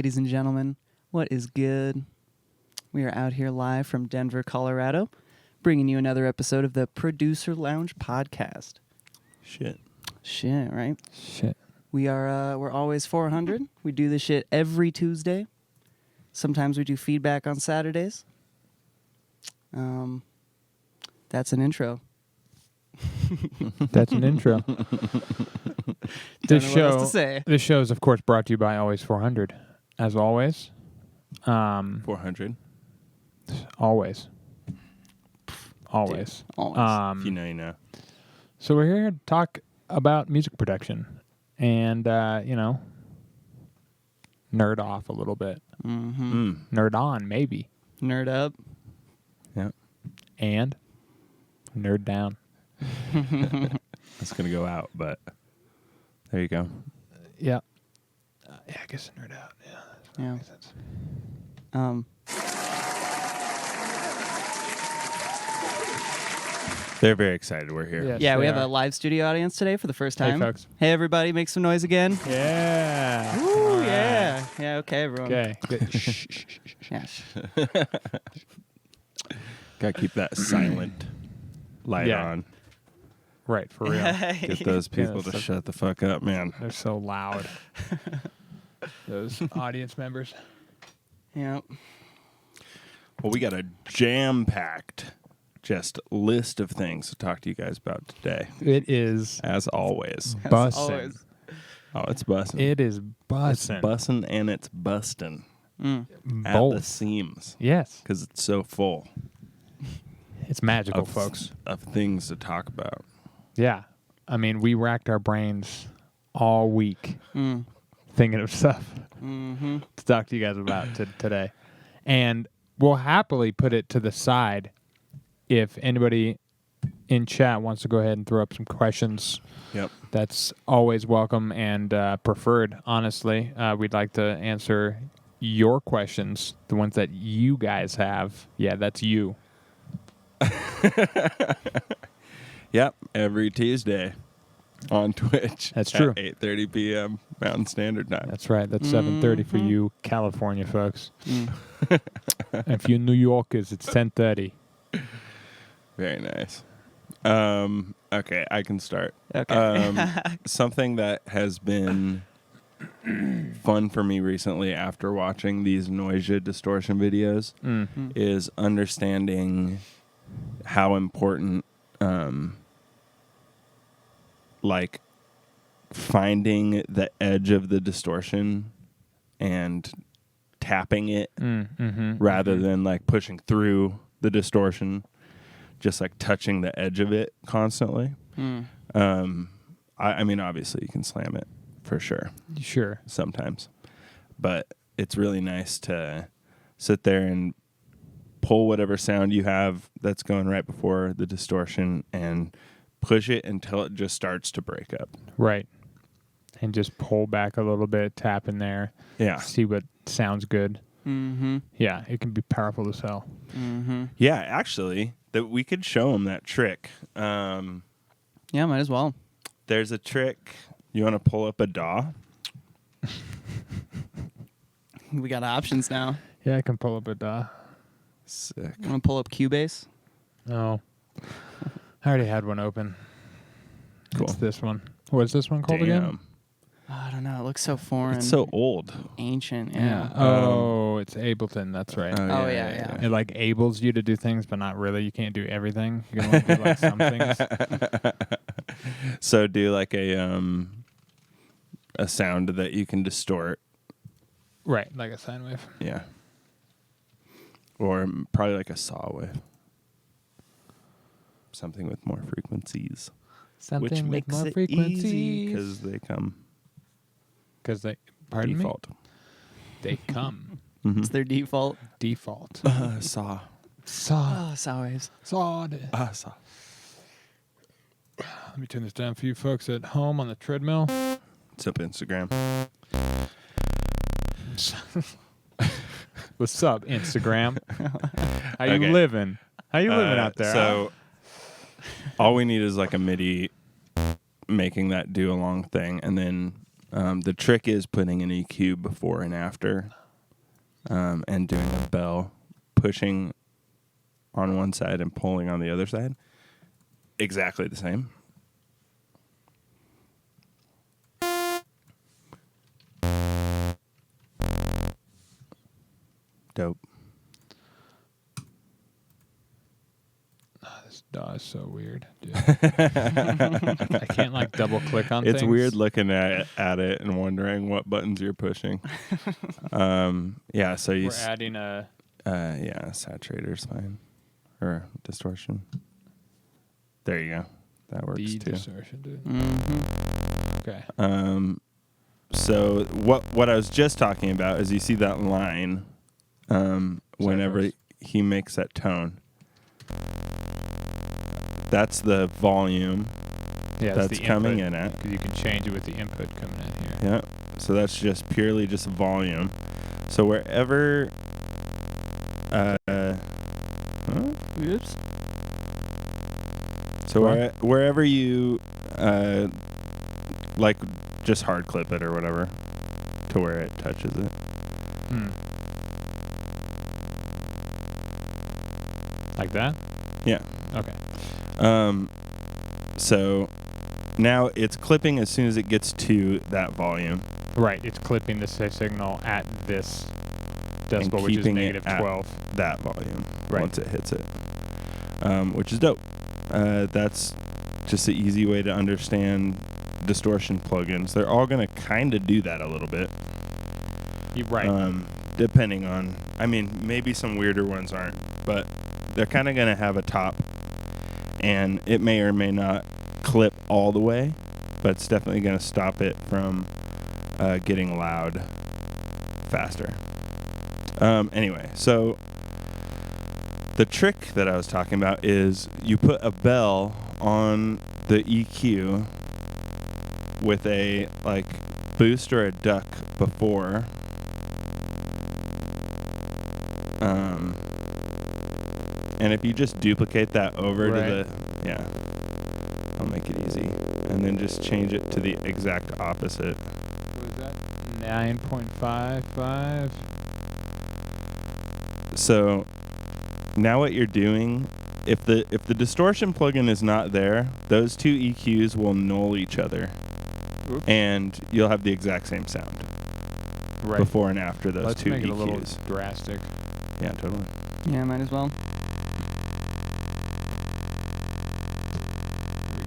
Ladies and gentlemen, what is good? We are out here live from Denver, Colorado, bringing you another episode of the Producer Lounge podcast. Shit, right? Shit. We're always 400. We do this shit every Tuesday. Sometimes we do feedback on Saturdays. That's an intro. That's an intro. Don't know what else to say. This show is, of course, brought to you by Always 400, as always. 400. Always. Always. If you know, you know. So we're here to talk about music production and, nerd off a little bit. Mm-hmm. Nerd on, maybe. Nerd up. Yeah. And nerd down. That's going to go out, but there you go. Yeah. Yeah, I guess nerd out. Yeah. Yeah. Makes sense. They're very excited we're here. Yes, Yeah, we they have are. a live studio audience today for the first Hey, time. folks. Hey, everybody, make some noise again. Yeah. Ooh, All right. yeah. Yeah, okay, everyone. Okay. Good. Shh. Yeah. Got to keep that silent light Yeah. on. Right, for real. Get those people to that's- shut the fuck up, man. They're so loud. Those audience members. Yep. Well, we got a jam-packed just list of things to talk to you guys about today, It is as always. bussin'. always. Oh, it's busting. It is It's bussin'. busting and it's busting Mm. at the Both. seams Yes. because it's so full It's magical, of, folks. of things to talk about. Yeah. I mean, we racked our brains all week Mm. thinking of stuff Mm-hmm. to talk to you guys about today. And we'll happily put it to the side if anybody in chat wants to go ahead and throw up some questions. Yep. That's always welcome and preferred, honestly. We'd like to answer your questions, the ones that you guys have. Yeah, that's you. Yep, every Tuesday on Twitch. That's true. At 8:30 p.m. Mountain Standard Time. That's right. That's 7:30 for Mhm. you California folks. Mm. And if you New Yorkers, it's 10:30. Very nice. Okay, I can start. Okay. Something that has been fun for me recently after watching these Noisia distortion videos Mm. is understanding how important like finding the edge of the distortion and tapping it Mm-hmm. rather than like pushing through the distortion, just like touching the edge of it constantly. Mm. I mean, obviously you can slam it for sure Sure. sometimes, but it's really nice to sit there and pull whatever sound you have that's going right before the distortion and push it until it just starts to break up. Right. And just pull back a little bit, tap in there, Yeah. see what sounds good. Mm-hmm. Yeah, it can be powerful as hell. Mm-hmm. Yeah, actually, that we could show them that trick. Yeah, might as well. There's a trick. You want to pull up a DAW? We got options now. Yeah, I can pull up a DAW. Sick. I'm gonna pull up Cubase. Oh. I already had one open. Cool. It's this one. What's this one called again? Damn. Oh, I don't know. It looks so foreign. It's so old. ancient. Yeah. Oh, it's Ableton. That's right. Oh, yeah. It like ables you to do things, but not really. You can't do everything. You can only do like some things. So do like a sound that you can distort. Right, like a sine wave. Yeah. Or probably like a saw wave. Something with more frequencies. Something which with makes more it frequencies. easy because they come Because they, pardon default. me? They come It's their default. default. Saw. Saw. Oh, saw waves. Sawed. Saw. Let me turn this down for you folks at home on the treadmill. What's up, Instagram? What's up, Instagram? How you Okay. living? How you living out there? So all we need is like a MIDI making that do along thing, and then The trick is putting an EQ before and after, and doing a bell, pushing on one side and pulling on the other side. Exactly the same. Dope. This DAW is so weird. Dude. I can't like double click on It's things. weird looking at it and wondering what buttons you're pushing. Yeah, so you We're adding a saturator's fine. Or distortion. There you go. That works B too. distortion, dude. Mm-hmm. Okay. So what I was just talking about is you see that line whenever Cycles. he makes that tone. That's the volume Yeah, that's the coming input, in at. because you can change it with the input coming in here. Yeah. So that's just purely just volume. So wherever Oops. so What? wherever you like just hard clip it or whatever to where it touches it. Like that? Yeah. Okay. So now it's clipping as soon as it gets to that volume. Right. It's clipping the signal at this decibel, which is keeping it negative at 12. That volume Right. once it hits it, which is dope. That's just an easy way to understand distortion plugins. They're all going to kind of do that a little bit. You're right. Depending on, I mean, maybe some weirder ones aren't, but they're kind of going to have a top, and it may or may not clip all the way, but it's definitely going to stop it from getting loud faster. Anyway, so the trick that I was talking about is you put a bell on the EQ with a like boost or a duck before. And if you just duplicate that over to the, I'll make it easy. And then just change it to the exact opposite. What is that? 9.55? So now what you're doing, if the distortion plugin is not there, those two EQs will null each other. Oops. And you'll have the exact same sound Right. before and after those Let's two make EQs. it a little drastic. Yeah, totally. Yeah, might as well. Here we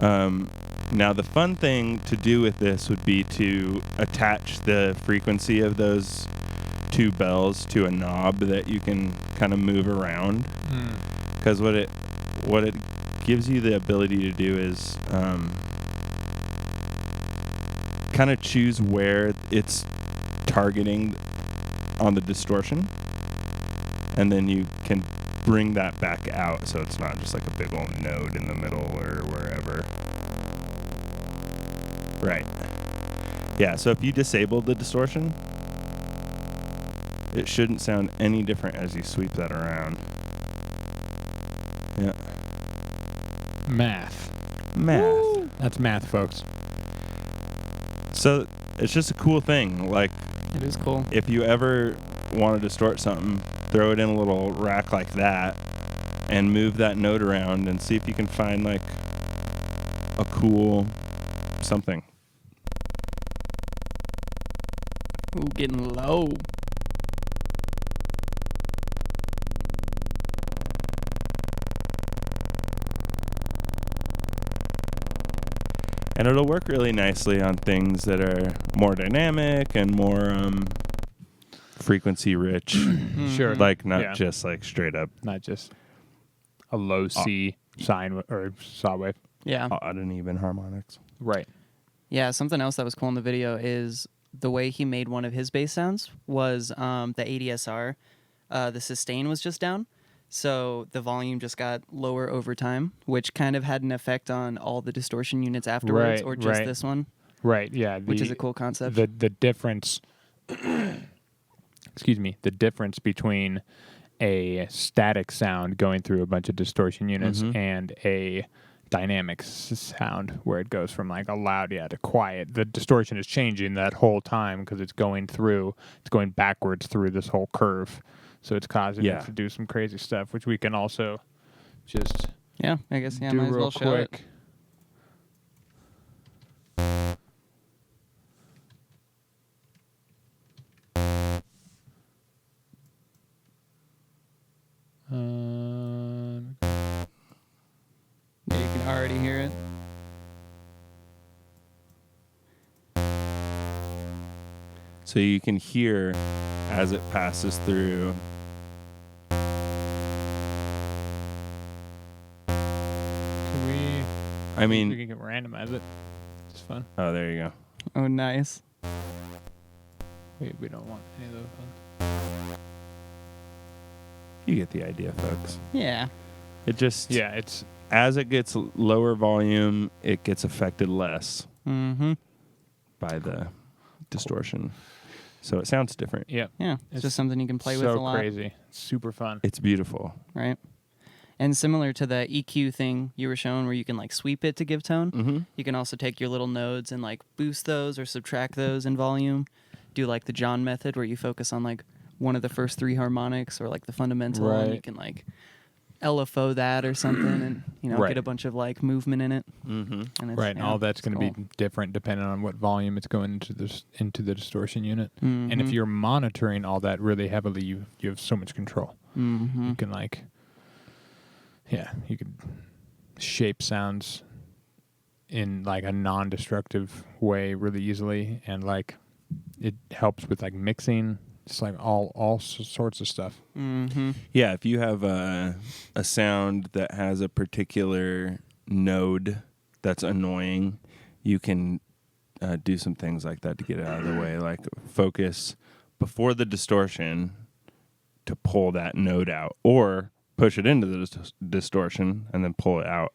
go. Now the fun thing to do with this would be to attach the frequency of those two bells to a knob that you can kind of move around. Because what it gives you the ability to do is kind of choose where it's targeting on the distortion, and then you can bring that back out so it's not just like a big old node in the middle or wherever. Right. Yeah, so if you disable the distortion, it shouldn't sound any different as you sweep that around. Yeah. Math. Math. That's math, folks. So it's just a cool thing. Like, It is cool. if you ever want to distort something, throw it in a little rack like that and move that note around and see if you can find like a cool something. Ooh, getting low. And it'll work really nicely on things that are more dynamic and more frequency rich. Sure. Like not Yeah. just like straight up Not just a low C sine or saw wave. Yeah. odd and even harmonics. Right. Yeah, something else that was cool in the video is the way he made one of his bass sounds was the ADSR. The sustain was just down, so the volume just got lower over time, which kind of had an effect on all the distortion units afterwards, Right, or just right. this one, Right. Yeah. which is a cool concept. The difference. Excuse me. The difference between a static sound going through a bunch of distortion units Mhm. and a dynamic sound where it goes from like a loud to quiet. The distortion is changing that whole time because it's going backwards through this whole curve. So it's causing it to do some crazy stuff, which we can also just I guess do might as real well show it. quick. Yeah, you can already hear it. So you can hear as it passes through. I mean, we can randomize it. It's fun. Oh, there you go. Oh, nice. We don't want any of those ones. You get the idea, folks. Yeah. It just it's as it gets lower volume, it gets affected less Mm-hmm. by the distortion. So it sounds different. Yep. Yeah. It's just something you can play with a lot. So crazy. It's super fun. It's beautiful. Right. And similar to the EQ thing you were showing where you can like sweep it to give tone, Mm-hmm. you can also take your little nodes and like boost those or subtract those in volume. Do like the John method where you focus on like one of the first 3 harmonics or like the fundamental and you can like LFO that or something and get a bunch of like movement in it. Mm-hmm. And it's, And all that's going to cool. be different depending on what volume it's going into the distortion unit. Mm-hmm. And if you're monitoring all that really heavily, you have so much control. Mm-hmm. You can you could shape sounds in like a non-destructive way really easily, and like it helps with like mixing, just like all sorts of stuff. Mm-hmm. Yeah, if you have a sound that has a particular node that's annoying, you can do some things like that to get it out of the way, like focus before the distortion to pull that node out, or push it into the distortion and then pull it out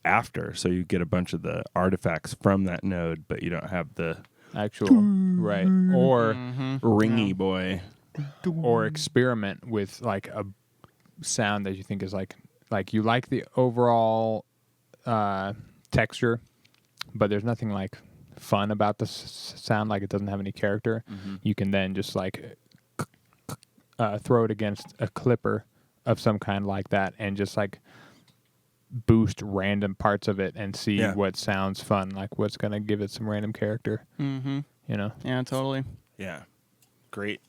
after, so you get a bunch of the artifacts from that node, but you don't have the Actual right, or ringy boy. or experiment with like a sound that you think is like you like the overall texture, but there's nothing like fun about the sound, like it doesn't have any character. You can then just like throw it against a clipper of some kind like that and just like boost random parts of it and see what sounds fun, like what's going to give it some random character. Mm-hmm. Yeah, totally. Yeah, great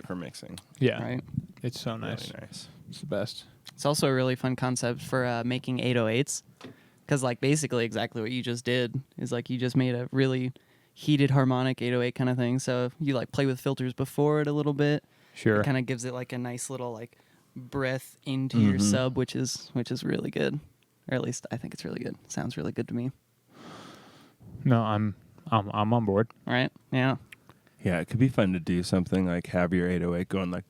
for mixing. Yeah, Right. It's so nice. Really nice. It's the best. It's also a really fun concept for making 808s, because like basically exactly what you just did is like you just made a really heated harmonic 808 kind of thing. So you like play with filters before it a little bit. Sure. It kind of gives it like a nice little like breath into your sub, which is really good, or at least I think it's really good. Sounds really good to me. No, I'm on board. Right? Yeah. Yeah, it could be fun to do something like have your 808 going like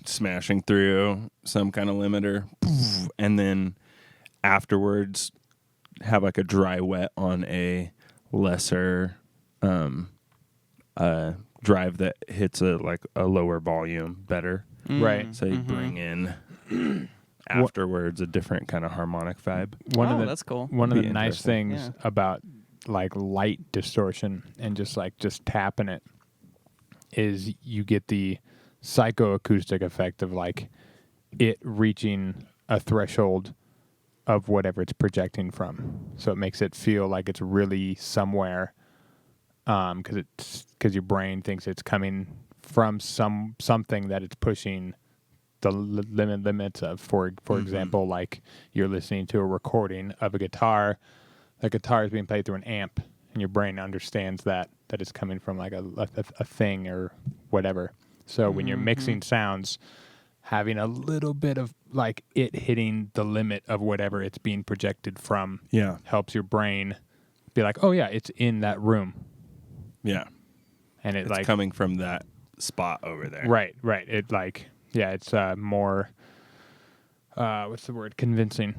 smashing through some kind of limiter, and then afterwards have like a dry wet on a lesser drive that hits a lower volume better. Right. So you bring in afterwards a different kind of harmonic vibe. That's cool. One of Be the nice interesting. things about like light distortion and just tapping it is you get the psychoacoustic effect of like it reaching a threshold of whatever it's projecting from. So it makes it feel like it's really somewhere, because your brain thinks it's coming from something that it's pushing the limits of. For example, like you're listening to a recording of a guitar. The guitar is being played through an amp, and your brain understands that it's coming from like a thing or whatever. So when you're mixing sounds, having a little bit of like it hitting the limit of whatever it's being projected from helps your brain be like, oh yeah, it's in that room. Yeah. And It's like coming from that spot over there. Right. It like, yeah, it's more, what's the word? Convincing.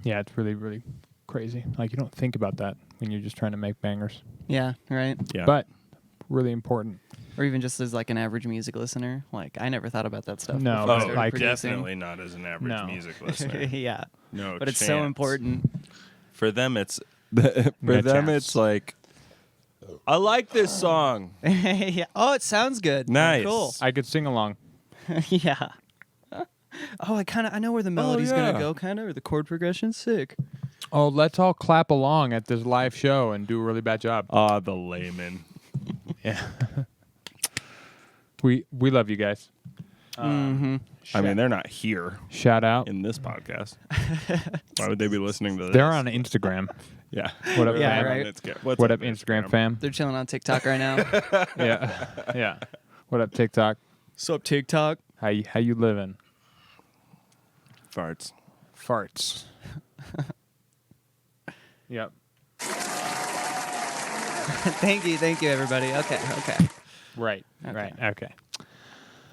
Yeah, it's really, really crazy. Like you don't think about that when you're just trying to make bangers. Yeah. Right. Yeah. But really important. Or even just as like an average music listener. Like I never thought about that stuff. No, before I but started like- producing. Definitely not as an average No. music listener. Yeah. No, But it's so chance. important. For them. It's No chance. It's like, I like this song. Yeah. Oh, it sounds good. Nice. Cool. I could sing along. Yeah. Oh, I know where the melody's yeah. gonna go, kind of, or the chord progression's sick. Oh, let's all clap along at this live show and do a really bad job. Ah, the layman. Yeah. We love you guys. I mean, they're not here Shout out. in this podcast. Why would they be listening to this? They're on Instagram. Yeah. What up, Yeah, fam? right. What up, Instagram fam? They're chilling on TikTok right now. Yeah. Yeah. What up, TikTok? Sup, TikTok? How you living? Farts. Farts. Yep. Thank you, everybody. Okay. Right. Okay. Right. Okay.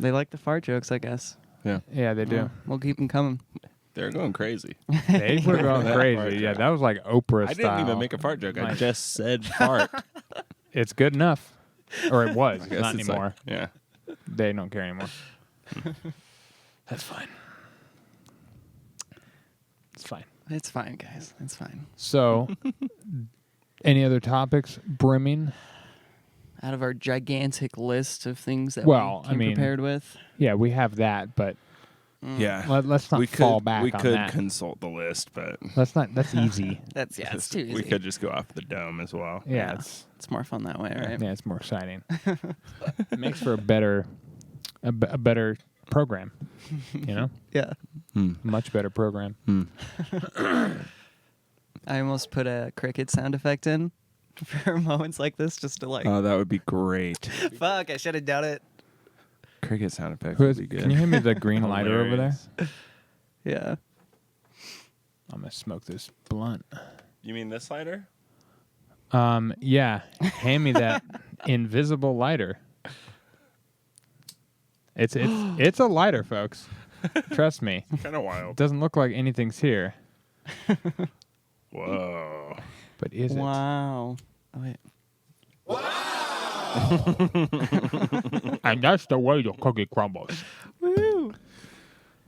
They like the fart jokes, I guess. Yeah. Yeah, they do. We'll keep them coming. They're going crazy. They were going That crazy. fart Yeah, joke. that was like Oprah I style. didn't even make a fart joke. I Nice. just said fart. It's good enough. Or it was. I guess Not it's anymore. like- yeah. They don't care anymore. That's fine. It's fine. It's fine, guys. It's fine. So, any other topics brimming? Out of our gigantic list of things that Well, we I came mean- prepared with. Yeah, we have that, but Yeah. let's not we fall could, back we on could that. consult the list, but That's easy. It's too easy. we could just go off the dome as well. Yeah, It's more fun that way, right? yeah, it's more exciting. It makes for a better program, you know? Yeah. Much better program. I almost put a cricket sound effect in for moments like this just to like, Oh, that would be great. fuck, I should have done it. Cricket sound effects Who would is, be good. can you hand me the green lighter over there? Hilarious. Yeah. I'm gonna smoke this blunt. You mean this lighter? Yeah. Hand me that invisible lighter. It's a lighter, folks. Trust me. Kind of It wild. doesn't look like anything's here, Whoa. but is it? Wow. Oh, wait. And that's the way the cookie crumbles. Woo.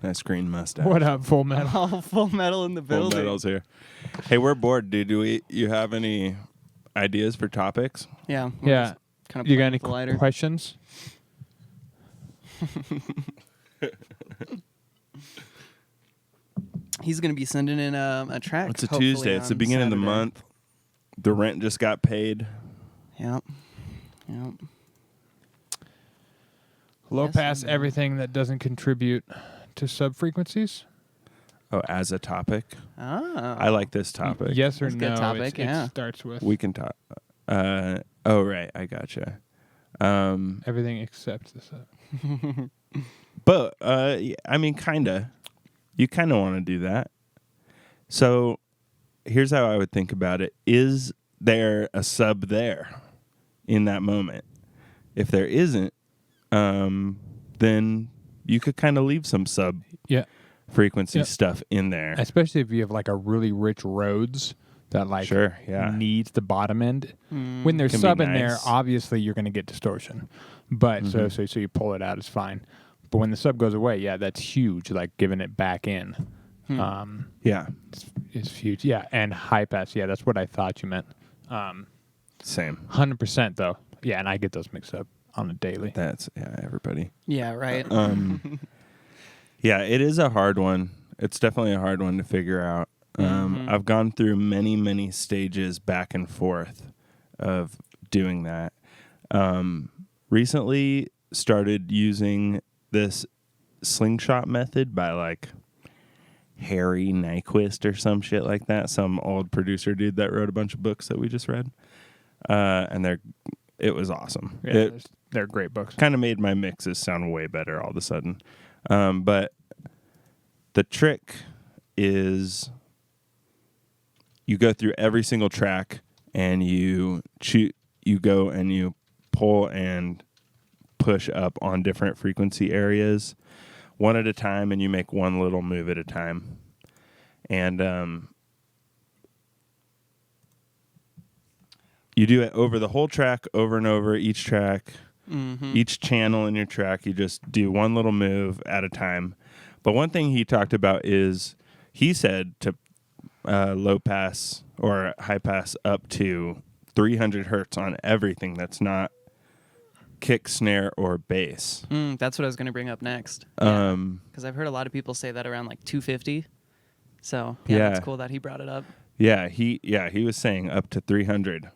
Nice green mustache. What up, Full Metal? All full metal in the Full building. Metal's here. Hey, we're bored, dude. You have any ideas for topics? Yeah. Yeah. Kind of You got any the lighter. questions? He's going to be sending in a track. It's a hopefully Tuesday. It's the on beginning of the Saturday. month. The rent just got paid. Yep. Low Yes, pass and, everything that doesn't contribute to sub-frequencies? Oh, as a topic? Oh. I like this topic. Yes or That's a no? good topic, yeah. It starts with We can talk. Oh, right. I gotcha. everything except the sub. But, I mean, kind of. You kind of want to do that. So here's how I would think about it. Is there a sub there in that moment? If there isn't, then you could kind of leave some sub Yeah. frequency Yeah. stuff in there. Especially if you have like a really rich Rhodes that like Sure, yeah. needs the bottom end. When there's Can be sub in there, nice. obviously you're going to get distortion. But so you pull it out, it's fine. But when the sub goes away, yeah, that's huge. Like giving it back in, Yeah. is huge. Yeah, and high pass. Yeah, that's what I thought you meant. Same. 100% though. Yeah, and I get those mixed up on a daily. That's, everybody. Yeah, right. Yeah, it is a hard one. It's definitely a hard one to figure out. I've gone through many, many stages back and forth of doing that. Recently started using this slingshot method by like Harry Nyquist or some shit like that. Some old producer dude that wrote a bunch of books that we just read. And it was awesome. Yeah, they're great books. Kind of made my mixes sound way better all of a sudden. But the trick is you go through every single track and you go and you pull and push up on different frequency areas one at a time, and you make one little move at a time. And you do it over the whole track, over and over, each track, each channel in your track. You just do one little move at a time. But one thing he talked about is he said to low pass or high pass up to 300 hertz on everything that's not kick, snare, or bass. That's what I was going to bring up next. Because I've heard a lot of people say that around like 250. So yeah, it's cool that he brought it up. Yeah, he was saying up to 300.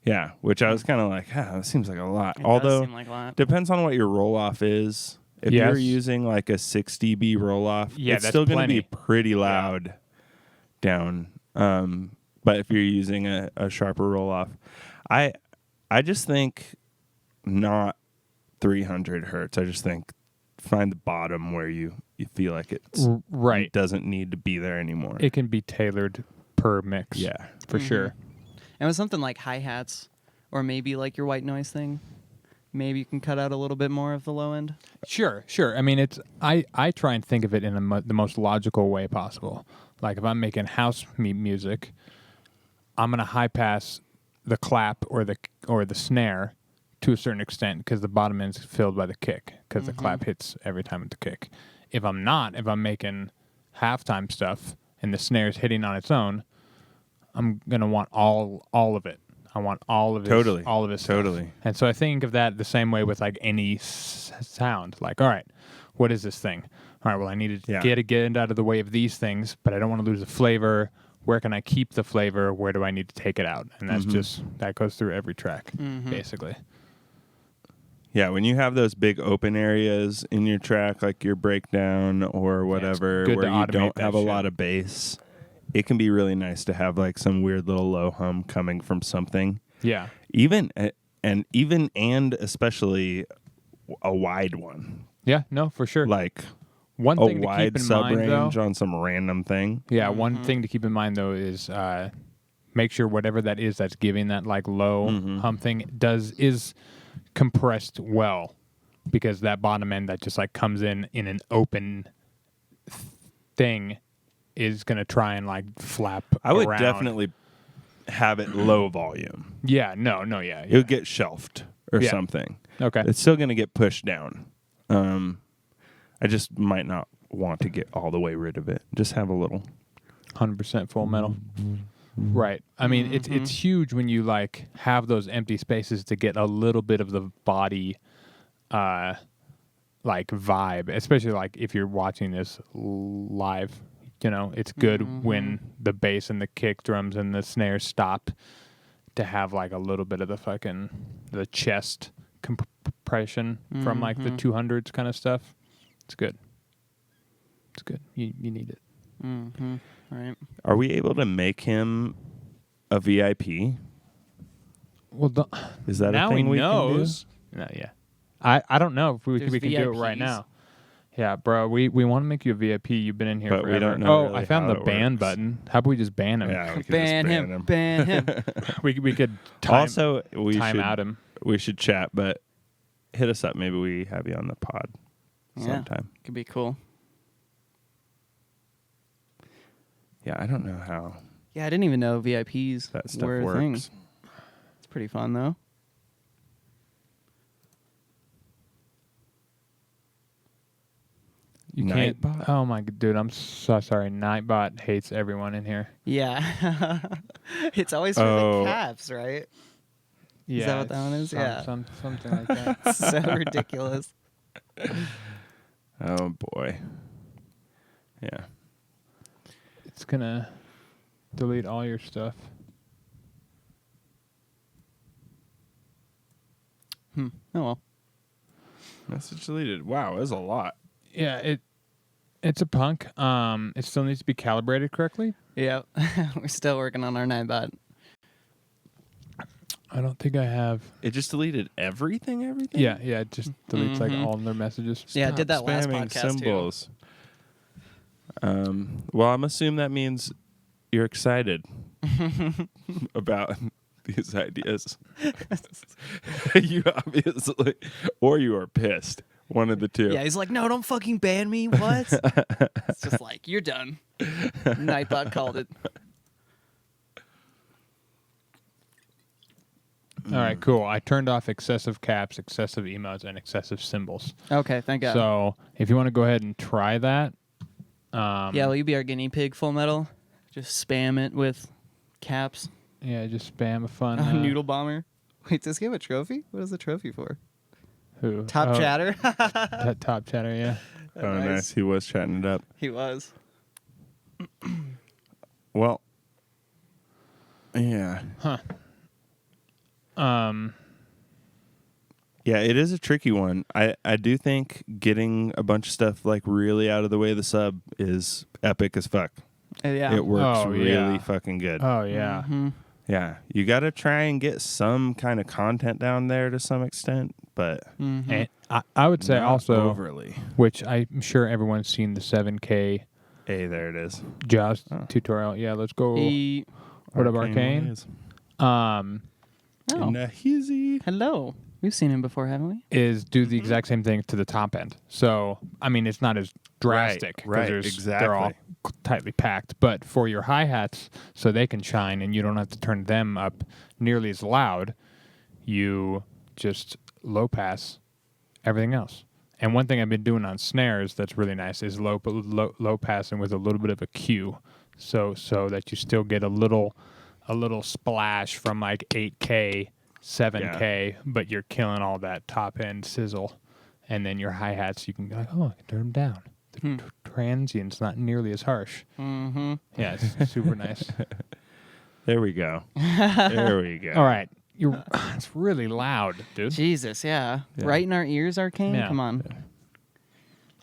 Yeah, which I was kind of like, that seems like a lot. It Although, does seem like a lot. depends on what your roll-off is. If you're using like a 6 dB roll-off, it's still going to be pretty loud down. But if you're using a sharper roll-off, I just think not 300 hertz. I just think find the bottom where you feel like it doesn't need to be there anymore. It can be tailored per mix. Yeah, for sure. And with something like hi-hats or maybe like your white noise thing, maybe you can cut out a little bit more of the low end. Sure. I mean, I try and think of it in the most logical way possible. Like if I'm making house music, I'm going to high pass the clap or the snare to a certain extent because the bottom end's filled by the kick because the clap hits every time with the kick. If I'm making halftime stuff and the snare's hitting on its own, I'm going to want all of it. I want all of it. All of it. Totally. And so I think of that the same way with like any sound. Like, all right, what is this thing? All right, well, I need to get it out of the way of these things, but I don't want to lose the flavor. Where can I keep the flavor? Where do I need to take it out? And that's that goes through every track, basically. Yeah, when you have those big open areas in your track, like your breakdown or whatever, where you don't have a lot of bass, it can be really nice to have like some weird little low hum coming from something. Yeah. Even especially a wide one. Yeah, no, for sure. Like one thing a wide to keep in mind, sub-range on some random thing. Yeah, one thing to keep in mind, though, is make sure whatever that is that's giving that like low hum thing is compressed well, because that bottom end that just like comes in an open thing is going to try and like flap I would around. definitely have it low volume. Yeah. It'll get shelved or something. Okay. It's still going to get pushed down. I just might not want to get all the way rid of it. Just have a little. 100% full metal. Right. I mean, it's huge when you like have those empty spaces to get a little bit of the body like vibe, especially like if you're watching this live. You know, it's good when the bass and the kick drums and the snares stop to have like a little bit of the chest compression from like the 200s kind of stuff. It's good. It's good. You need it. Right. Are we able to make him a VIP? Well, is that now a thing he we knows? can do? No, yeah. I don't know if we can do it right now. Yeah, bro, we want to make you a VIP. You've been in here forever. We don't know really I found how the it ban works. button. How about we just ban him? Yeah, we could Ban just him. Ban him. we could time out him. We should chat, but hit us up. Maybe we have you on the pod sometime. Could be cool. Yeah, I don't know how Yeah, I didn't even know VIPs that stuff were a works. thing. It's pretty fun, though. You can't. Nightbot? Oh my dude, I'm so sorry. Nightbot hates everyone in here. Yeah. It's always for the caps, right? Yeah, Is that what that one is? Yeah. Something like that. It's so ridiculous. Oh boy. Yeah. It's gonna delete all your stuff. Oh well. Message deleted. Wow, that's a lot. Yeah, it's a punk. It still needs to be calibrated correctly. Yeah. We're still working on our Nightbot. I don't think I have. It just deleted everything. Yeah, it just deletes like all their messages. Yeah, I did that last Spamming podcast symbols. Well, I'm assuming that means you're excited about these ideas. You obviously, or you are pissed. One of the two. Yeah, he's like, no, don't fucking ban me. What? It's just like, you're done. Nightbot called it. All right, cool. I turned off excessive caps, excessive emotes, and excessive symbols. Okay, thank God. So if you want to go ahead and try that. Yeah, will you be our guinea pig, Full Metal? Just spam it with caps. Yeah, just spam a fun. Noodle Bomber. Wait, does he have a trophy? What is the trophy for? Who? Top chatter? Top chatter, yeah. Oh, nice. He was chatting it up. He was. Well, yeah. Huh. Yeah, it is a tricky one. I do think getting a bunch of stuff like really out of the way of the sub is epic as fuck. Yeah. It works Oh, really yeah. fucking good. Oh, yeah. Mm-hmm. Yeah, you got to try and get some kind of content down there to some extent, but Mm-hmm. And I would say not also, overly. which I'm sure everyone's seen the 7K Hey, there it is. JAWS Oh. tutorial. Yeah, let's go. E- What up, Arcane? Ways. Um, oh, Easy. hello. We've seen him before, haven't we? is do the exact same thing to the top end. So, I mean, it's not as drastic. 'cause right, They're all tightly packed. But for your hi-hats, so they can shine and you don't have to turn them up nearly as loud, you just low pass everything else. And one thing I've been doing on snares that's really nice is low passing with a little bit of a cue, so that you still get a little splash from like 8K, 7K, but you're killing all that top end sizzle. And then your hi-hats, you can go like, oh, I can turn them down. The transient's not nearly as harsh. Mm-hmm. Yeah, it's super nice. There we go. There we go. All right. It's really loud, dude. Jesus, yeah. Yeah. Right in our ears, Arcane? Yeah. Come on.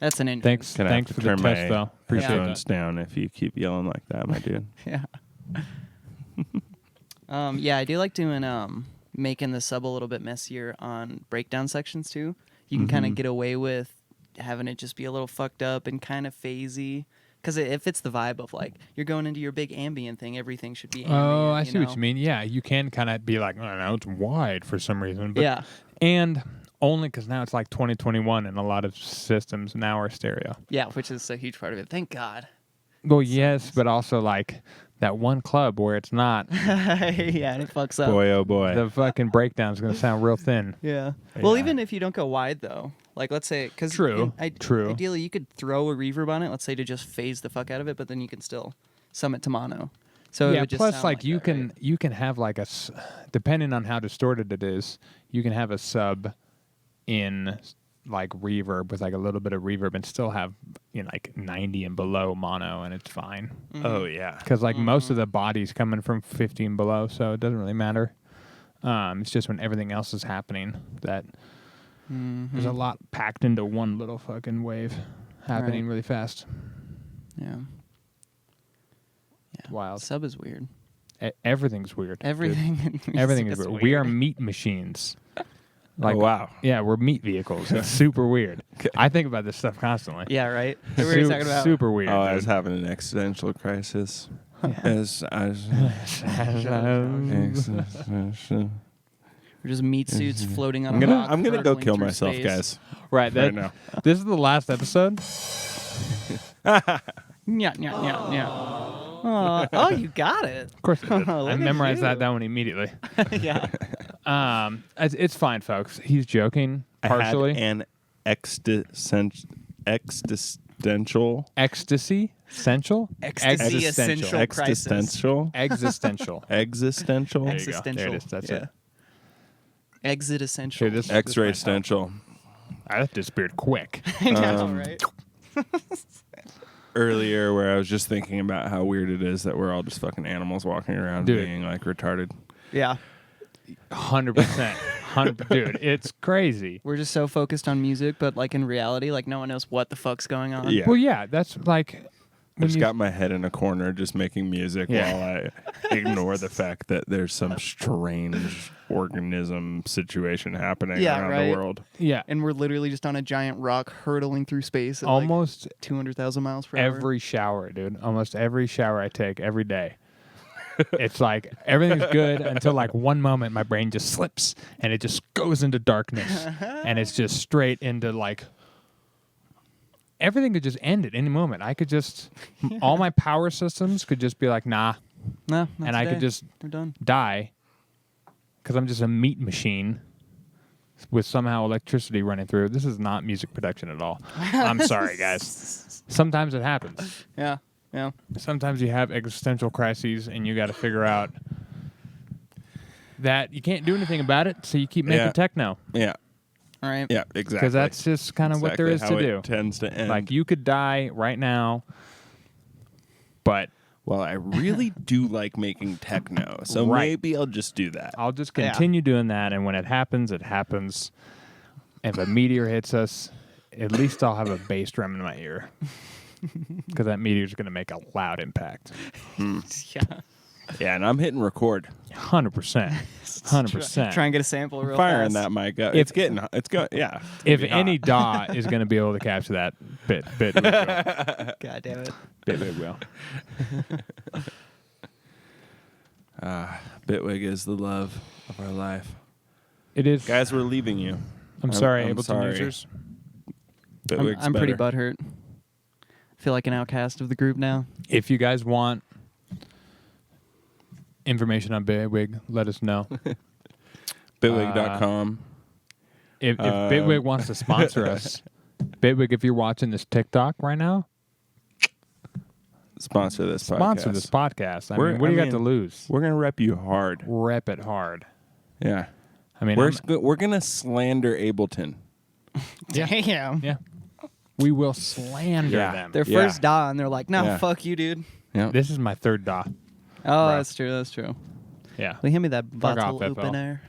That's an intro. Thanks Gonna have for to the turn test, my though. Appreciate headphones it. down if you keep yelling like that, my dude. Yeah. Yeah, I do like doing making the sub a little bit messier on breakdown sections too. You can kind of get away with having it just be a little fucked up and kind of phasey. Because it fits the vibe of like you're going into your big ambient thing. Everything should be ambient. Oh, I see know? what you mean. Yeah, you can kind of be like, oh, no, it's wide for some reason. But, Yeah. And only because now it's like 2021 and a lot of systems now are stereo. Yeah, which is a huge part of it. Thank God. Well, yes, but also like that one club where it's not. Yeah, and it fucks up. Boy, oh boy. The fucking breakdown's going to sound real thin. Yeah. Well, Yeah. even if you don't go wide though, like let's say, because True. Ideally, you could throw a reverb on it. Let's say to just phase the fuck out of it, but then you can still sum it to mono. So it Yeah, would just plus sound like you that, can right? you can have like depending on how distorted it is, you can have a sub in like reverb with like a little bit of reverb and still have like 90 and below mono and it's fine. Oh, yeah. Because like most of the body's coming from 50 and below, so it doesn't really matter. It's just when everything else is happening that there's a lot packed into one little fucking wave happening Right. really fast. Yeah. It's wild. Sub is weird. Everything's weird. dude. Everything. Everything is just weird. We are meat machines. Like, Oh, wow. Yeah, we're meat vehicles. It's super weird. I think about this stuff constantly. Yeah, right. What were you talking about? Super weird. Oh, I was dude. having an existential crisis. As We're just meat suits floating on I'm a rock. gonna go hurtling kill through myself, space. guys. Right. Right now. This is the last episode. Yeah, yeah, yeah, yeah. Oh, you got it. Of course I did. Look I at memorized you. that down immediately. Yeah. It's fine, folks. He's joking partially. I had an existential Ecstasy? Essential? Ecstasy essential crisis. existential Existential. existential There you go. There Existential. it is. That's Yeah. it. Exit essential. Okay, this X-ray might help. essential. That disappeared quick. I know, right? Earlier, where I was just thinking about how weird it is that we're all just fucking animals walking around Dude. being like retarded. Yeah. 100%. Dude, it's crazy. We're just so focused on music, but like in reality, like no one knows what the fuck's going on. Yeah. Well, yeah, that's like I just got my head in a corner just making music Yeah. while I ignore the fact that there's some strange organism situation happening Yeah, around right. the world. yeah, And we're literally just on a giant rock hurtling through space at almost like 200,000 miles per hour. every shower, dude. Almost every shower I take every day. It's like everything's good until like one moment my brain just slips and it just goes into darkness and it's just straight into like everything could just end at any moment. I could just all my power systems could just be like nah, No, not and I could today. just We're done. die because I'm just a meat machine with somehow electricity running through. This is not music production at all. I'm sorry, guys. Sometimes it happens. Yeah. Sometimes you have existential crises, and you got to figure out that you can't do anything about it, so you keep making techno. Yeah. All right. Yeah, exactly. Because that's just kind of what there is how to it do. Tends to end. Like, you could die right now, but well, I really do like making techno, so Right. maybe I'll just do that. I'll just continue doing that, and when it happens, it happens. If a meteor hits us, at least I'll have a bass drum in my ear. Because that meteor's going to make a loud impact. Yeah. Yeah, and I'm hitting record. 100%. 100%. Try and get a sample real Firing fast. that mic up. If- It's going. Yeah. If any DAW is going to be able to capture that, Bitwig will. God damn it. Bitwig will. Bitwig is the love of our life. It is. Guys, we're leaving you. I'm sorry, I'm Ableton sorry. users. Bitwig's I'm pretty better. butthurt. I feel like an outcast of the group now. If you guys want information on Bitwig, let us know. Bitwig.com. If Bitwig wants to sponsor us, Bitwig, if you're watching this TikTok right now, Sponsor this podcast. sponsor this podcast. I mean, what do you got to lose? We're gonna rep you hard. Rep it hard. Yeah. I mean, We're gonna slander Ableton. Yeah. Damn. yeah, we will slander Yeah. them. Their Yeah. first DAW, and they're like, no, Yeah. fuck you, dude. Yeah. This is my third DAW. Oh, Bro. that's true. That's true. Yeah. Will you hand me that Fuck off, bottle FL. opener?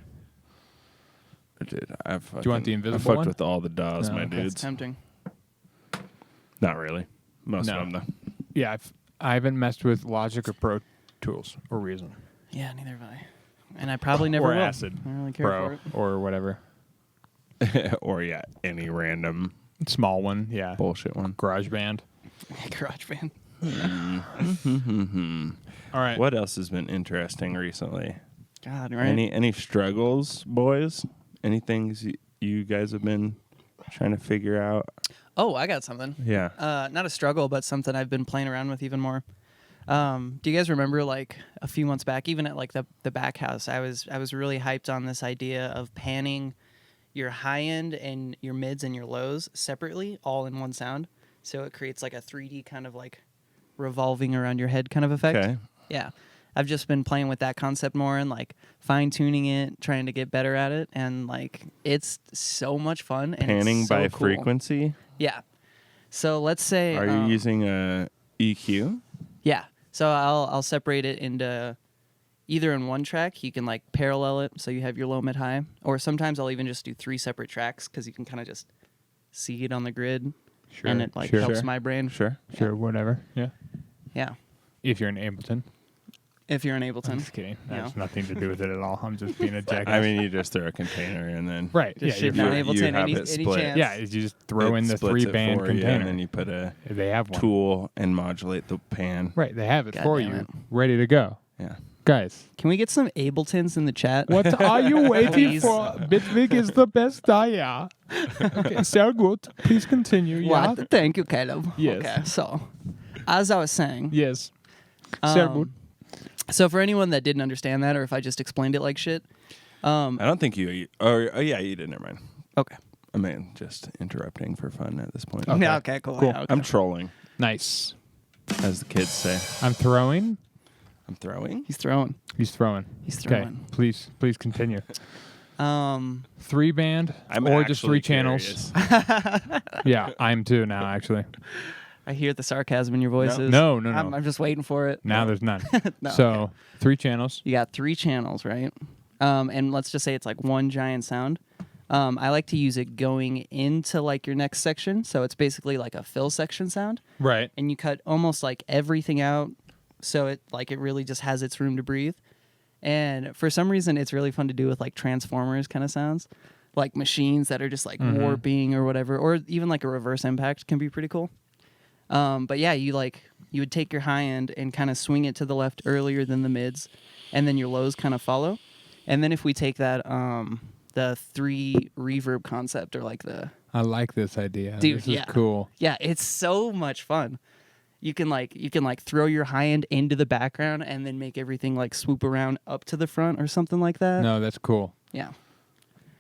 Dude, Do you want the invisible I fucked one? with all the DAWs, No, my okay. It's dudes. tempting. Not really. Most No. of them, though. Yeah, I haven't messed with Logic or Pro Tools or Reason. Yeah, neither have I. And I probably never or will. Acid I don't really care Pro for it. or whatever. Or, yeah, any random Small one, yeah. bullshit one. GarageBand. GarageBand. All right. What else has been interesting recently? God, right? Any struggles, boys? Any things you guys have been trying to figure out? Oh, I got something. Yeah. Not a struggle, but something I've been playing around with even more. Do you guys remember, like, a few months back, even at like the back house, I was really hyped on this idea of panning your high end and your mids and your lows separately, all in one sound, so it creates like a 3D kind of like revolving around your head kind of effect. Okay. Yeah, I've just been playing with that concept more and like fine tuning it, trying to get better at it, and like it's so much fun. And Panning it's so by cool. frequency. Yeah. So let's say Are you using a EQ? Yeah. So I'll separate it into either in one track, you can like parallel it so you have your low, mid, high, or sometimes I'll even just do 3 separate tracks because you can kind of just see it on the grid, Sure, and it like sure. helps Sure. my brain. Sure. Sure, whatever. Yeah. Yeah. If you're in Ableton. If you're in I'm Ableton. just kidding. That Yeah. has nothing to do with it at all. I'm just being a jackass. I mean, you just throw a container and then right. Just Yeah, shit you're down fine. you Ableton have any it split. chance. Yeah, you just throw it in the splits it 3-band for you, container. and then you put a They have one. tool and modulate the pan. Right, they have it God for damn you, it. ready to go. Yeah. Guys, Can we get some Abletons in the chat? what are you waiting Please. for? Bitwig is the best yeah. Okay, so good. Please continue. Yeah. What? Thank you, Caleb. Yes. Okay, so as I was saying, Yes. So um, good. so for anyone that didn't understand that, or if I just explained it like shit, I don't think you. Oh yeah, you did. Never mind. okay. I mean, just interrupting for fun at this point. Yeah, okay, cool. Cool. Yeah, okay. I'm trolling, Nice. as the kids say. I'm throwing. I'm throwing. He's throwing. He's throwing. He's Okay, throwing. please continue. 3-band I'm or just 3 actually channels. curious. Yeah, I'm too now actually. I hear the sarcasm in your voices. No. I'm just waiting for it. Now there's none. No, So okay. 3 channels. You got 3 channels, right? And let's just say it's like one giant sound. I like to use it going into like your next section, so it's basically like a fill section sound, Right. and you cut almost like everything out, so it really just has its room to breathe. And for some reason, it's really fun to do with like Transformers kind of sounds, like machines that are just like warping or whatever, or even like a reverse impact can be pretty cool. But yeah, you would take your high end and kind of swing it to the left earlier than the mids, and then your lows kind of follow. And then if we take that the 3 reverb concept, or like the I like this idea. Dude, this yeah. is cool. yeah, it's so much fun. you can throw your high end into the background and then make everything like swoop around up to the front or something like that. No, that's cool. Yeah.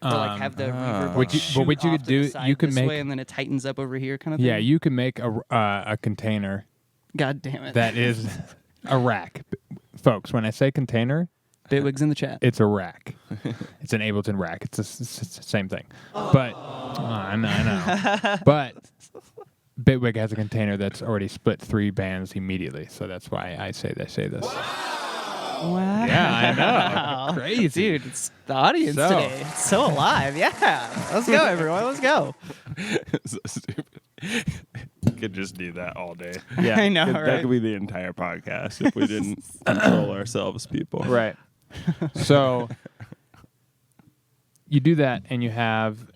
Or like have the reverb. What you- shoot but what you off could to the do, side you could this make- way and then it tightens up over here, kind of thing. Yeah, you can make a container God damn it. that is a rack. Folks, when I say container, Bitwig's in the chat. it's a rack. It's an Ableton rack. It's the same thing. But I know. But Bitwig has a container that's already split 3 bands immediately, so that's why I say this. Wow. Yeah, I know. Crazy. Dude, it's the audience So- today. It's so alive. Yeah. Let's go, everyone. Let's go. So stupid. We could just do that all day. Yeah. I know, That right? could be the entire podcast if we didn't control ourselves, people. Right. So you do that, and you have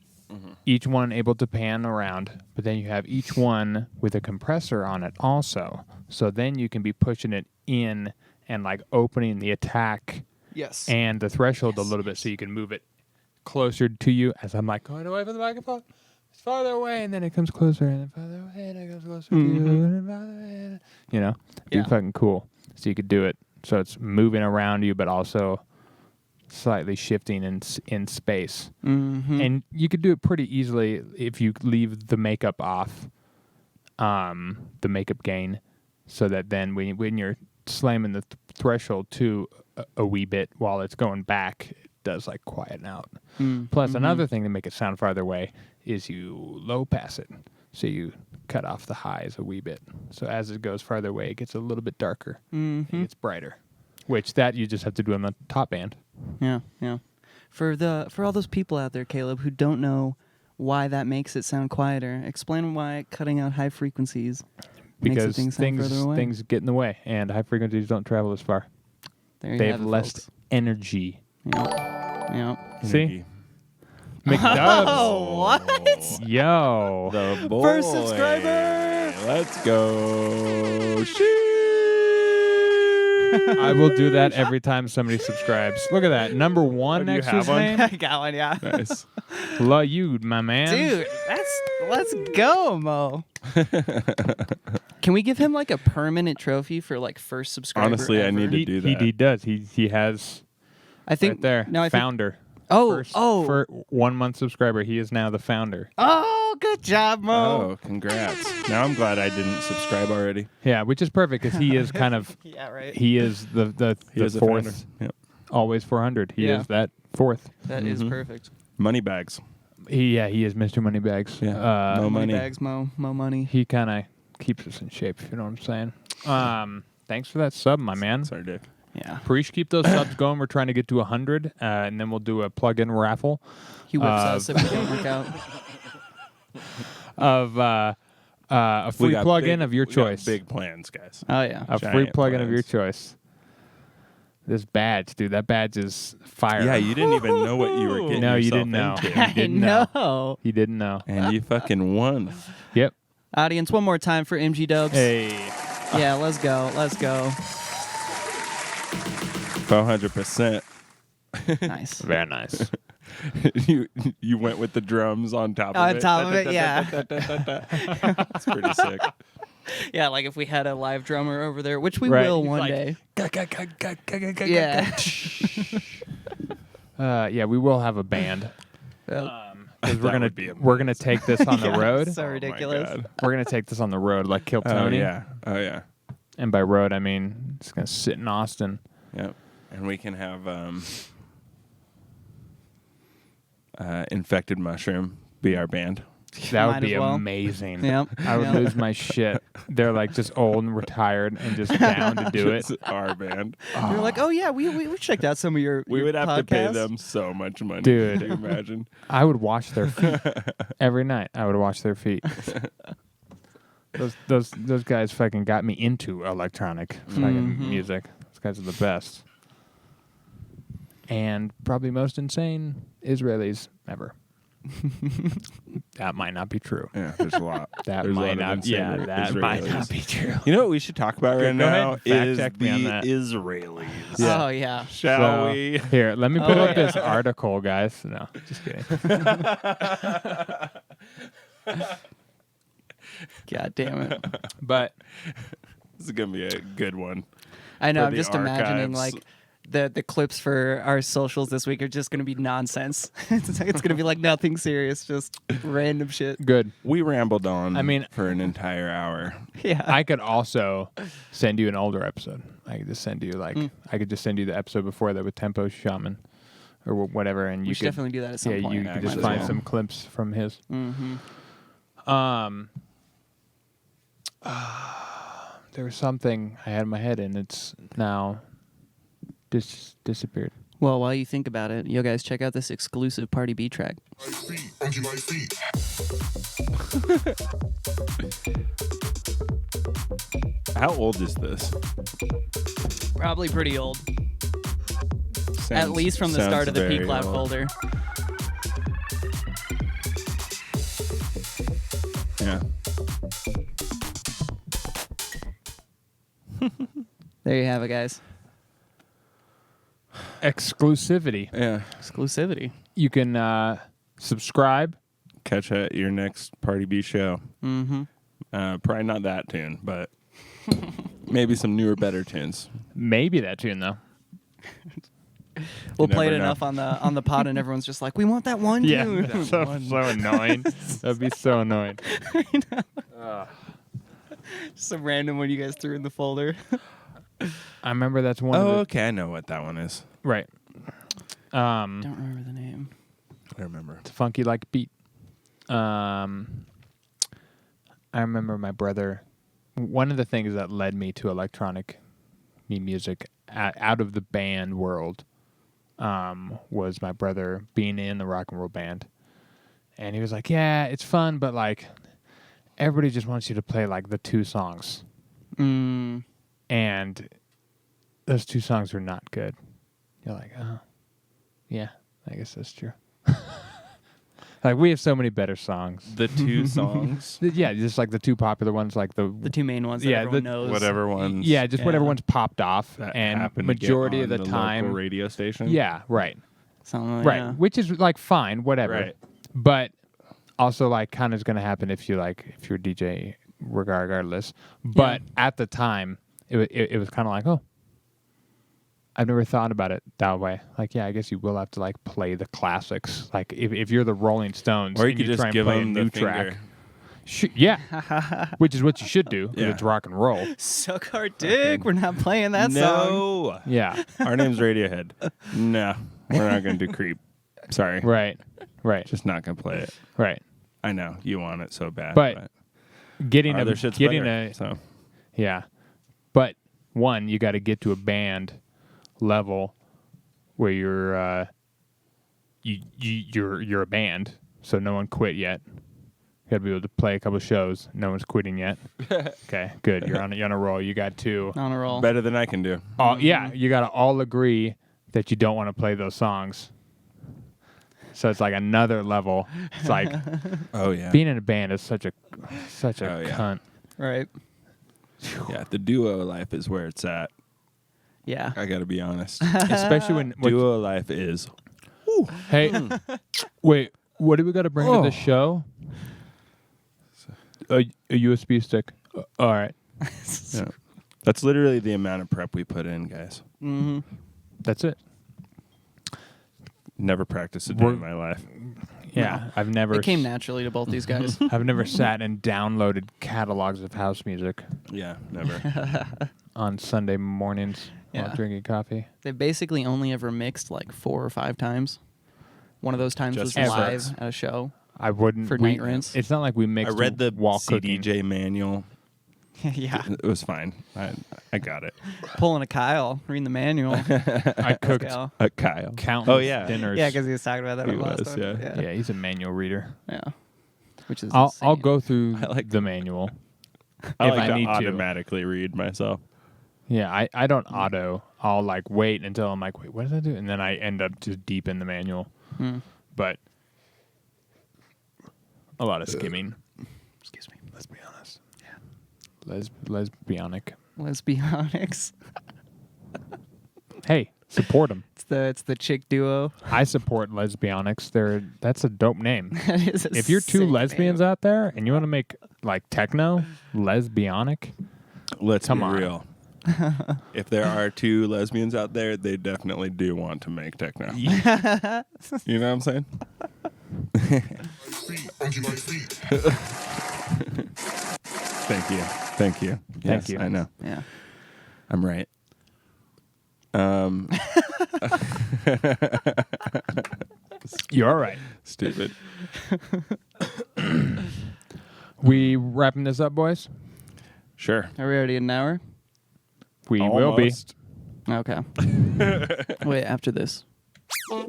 each one able to pan around, but then you have each one with a compressor on it also. So then you can be pushing it in and like opening the attack Yes. and the threshold a little bit, so you can move it closer to you. As I'm like going away from the microphone, it's farther away, and then it comes closer, and then farther away, and it comes closer to you, and then farther away. You know, Yeah. be fucking cool. So you could do it. So it's moving around you, but also slightly shifting in space. Mm-hmm. And you could do it pretty easily if you leave the makeup off, the makeup gain, so that then when you're slamming the threshold to a wee bit while it's going back, it does like quieten out. Plus, another thing to make it sound farther away is you low pass it. So you cut off the highs a wee bit. So as it goes farther away, it gets a little bit darker. It gets brighter. Which that you just have to do on the top band. Yeah, yeah. For all those people out there, Caleb, who don't know why that makes it sound quieter, explain why cutting out high frequencies makes the Because thing sound further away. things get in the way, and high frequencies don't travel as far. There you They have have it, less folks. energy. Yep. Yep. See? McDubs. Oh, what? Yo. The boy. First subscriber! Let's go. I will do that every time somebody subscribes. Look at that. Number 1 do you next to have his one? name. I got one, yeah. Nice. Love you, my man. Dude, let's go, Mo. Can we give him like a permanent trophy for like first subscriber? Honestly, I ever? need to do that. He does. He has I think right there. No, I think, founder. oh, For 1 month subscriber, he is now the founder. oh, good job, Mo. Oh, congrats. Now I'm glad I didn't subscribe already. Yeah, which is perfect because he is kind of Yeah, right. he is the He is a fourth, founder. Yep. always 400. He Yeah. is that fourth. That is perfect. Money bags. He is Mr. Moneybags. Yeah. No money. Bags, Mo money. He kind of keeps us in shape, if you know what I'm saying. Thanks for that sub, my man. Sorry, Dick. Yeah. Preach, keep those subs going. We're trying to get to 100, and then we'll do a plug-in raffle He whips us if we don't work out. of a free plug-in of your we got choice. big plans, guys. Oh yeah. A giant free plug-in of your plans. choice. This badge, dude. That badge is fire. Yeah, you didn't even know what you were getting No, you yourself didn't know. into. You didn't know. know. He didn't know. And you fucking won. Yep. Audience, one more time for MG Dubs. Hey. Yeah, let's go. Let's go. 400%. Nice. Very nice. you went with the drums on top of On it. top of it, yeah. That's pretty sick. Yeah, like if we had a live drummer over there, which we Right. will He's one like, day. Yeah. Yeah. Yeah, we will have a band. Yep. 'Cause That would we're gonna take this on the Yeah, road. So Oh my ridiculous. God. We're gonna take this on the road, like Kill Oh Tony. yeah. Oh yeah. And by road, I mean it's gonna sit in Austin. Yep. And we can have Infected Mushroom be our band. That Might would be as well. amazing. Yep. I would Yep. lose my shit. They're like just old and retired and just down to do it. It's our band. You're like, oh yeah, we checked out some of your. We your would have to pay podcasts. them so much money. Dude. Can you imagine? I would wash their feet every night. I would wash their feet. Those guys fucking got me into electronic fucking music. Those guys are the best. And probably most insane Israelis ever. That might not be true. Yeah, there's a lot. That There's a might lot of not. insane Yeah, that might Israelis. not be true. You know what we should talk about right Go ahead now and fact is check me on the that. Israelis. Yeah. Oh yeah. Shall So, we? Here, let me pull Oh, up yeah. this article, guys. No, just kidding. God damn it. But This is gonna be a good one. I know. For I'm the just imagining archives. like the clips for our socials this week are just going to be nonsense. It's going to be like nothing serious, just random shit. Good. We rambled on. I mean- for an entire hour. Yeah. I could also send you an older episode. I could just send you I could just send you the episode before that with Tempo Shaman or whatever, and we you should could definitely do that at some point. you Yeah, could just might as find well. some clips from his. Mm-hmm. There was something I had in my head, and it's now disappeared. Well, while you think about it, you guys check out this exclusive Party B track. How old is this? Probably pretty old. At Sounds- least from the sounds start of the very P-Cloud old. folder. Yeah. There you have it, guys. Exclusivity. Yeah. Exclusivity. You can subscribe. Catch at your next Party B show. Mm-hmm. Probably not that tune, but maybe some newer, better tunes. Maybe that tune though. We'll You play it never know. enough on the pod, and everyone's just like, "We want that one tune." so annoying. That'd be so annoying. Just a random one you guys threw in the folder. I remember that's one. Oh, of the, okay. I know what that one is. right. Don't remember the name. I remember. It's a funky like beat. I remember my brother. One of the things that led me to electronic music out of the band world was my brother being in the rock and roll band, and he was like, "Yeah, it's fun, but like everybody just wants you to play like the 2 songs, Mm. and those 2 songs are not good." You're like, "Oh, yeah, I guess that's true." Like we have so many better songs. The 2 songs. Yeah, just like the 2 popular ones, like The 2 main ones that Yeah, everyone the- knows. Whatever ones. yeah, just whatever Yeah. one's popped off, that and happen to get majority of on the local time, radio station. yeah, right, Something like right, that. which is like fine, whatever, Right. but also like kind of is going to happen if you're a DJ, regardless. But at the time, it was kind of like, oh, I've never thought about it that way. Like, yeah, I guess you will have to like play the classics. Like if you're the Rolling Stones, Or you and could try just and give play a them new the track. finger. Yeah, which is what you should do. 'Cause Yeah. It's rock and roll. Suck our dick. We're not playing that song. No. Yeah, Our name's Radiohead. No. We're not going to do Creep. Sorry. right, Just not going to play it. right. I know. You want it so bad. But getting our a other shit's getting better, a so. yeah, but one, you got to get to a band level where you're a band, so no one quit yet. You got to be able to play a couple shows. No one's quitting yet. Okay, good. You're on a roll. You got to On a roll. Better than I can do. yeah, you got to all agree that you don't want to play those songs. So it's like another level. It's like Oh, yeah. being in a band is such a Oh, yeah. cunt. Right. Yeah, the duo life is where it's at. Yeah. I got to be honest. Especially when Duo life is. hey, wait, what do we got to bring to the show? A USB stick. All right, Yeah. That's literally the amount of prep we put in, guys. Mm-hmm. that's it. Never practiced a day in my life. Yeah, I've never It came naturally to both these guys. I've never sat and downloaded catalogs of house music Yeah, never. on Sunday mornings Yeah. while drinking coffee. They've basically only ever mixed like 4 or 5 times. One of those times Just was for live sex. at a show. I wouldn't. For night rinse? It's not like we I mixed. read the while cooking. CDJ manual. Yeah. It was fine. I got it. Pulling a Kyle, reading the manual. I cooked Kyle. Kyle. countless Oh, yeah. dinners. Yeah, because he was talking about that He last was, time. yeah. Yeah, he's a manual reader. Yeah. Which is I'll insane. go through I like- the manual. I If like I to need to. automatically read myself. Yeah, I don't auto. I'll like wait until I'm like, wait, what does that do? And then I end up just deep in the manual. Hmm. But a lot of skimming. Excuse me. Let's be honest. Yeah. Lesbianic. Lesbionics. Hey, support them. It's the chick duo. I support lesbianics. That's a dope name. That is a If you're two sick lesbians name. out there and you want to make like techno, lesbianic, Let's Come be on. real. If there are two lesbians out there, they definitely do want to make techno. You know what I'm saying? Thank you. Thank you. Thank Yes, you. I know. Yeah. I'm right. You're all right. Stupid. We wrapping this up, boys? Sure. Are we already in an hour? We will be. Almost. Okay. Wait, after this. Nice.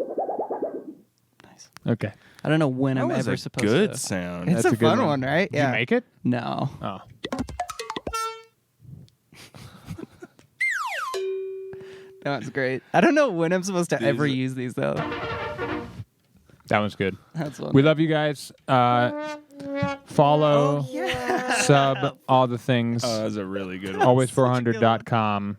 Okay. I don't know when That I'm was ever a supposed good to. sound. It's That's a a good fun one. one, right? Did you make it? No. Oh. That was great. I don't know when I'm supposed to ever use these though. That one's good. That's one. We love you guys. Follow, sub, all the things. Oh, that was a really good one. Always400.com.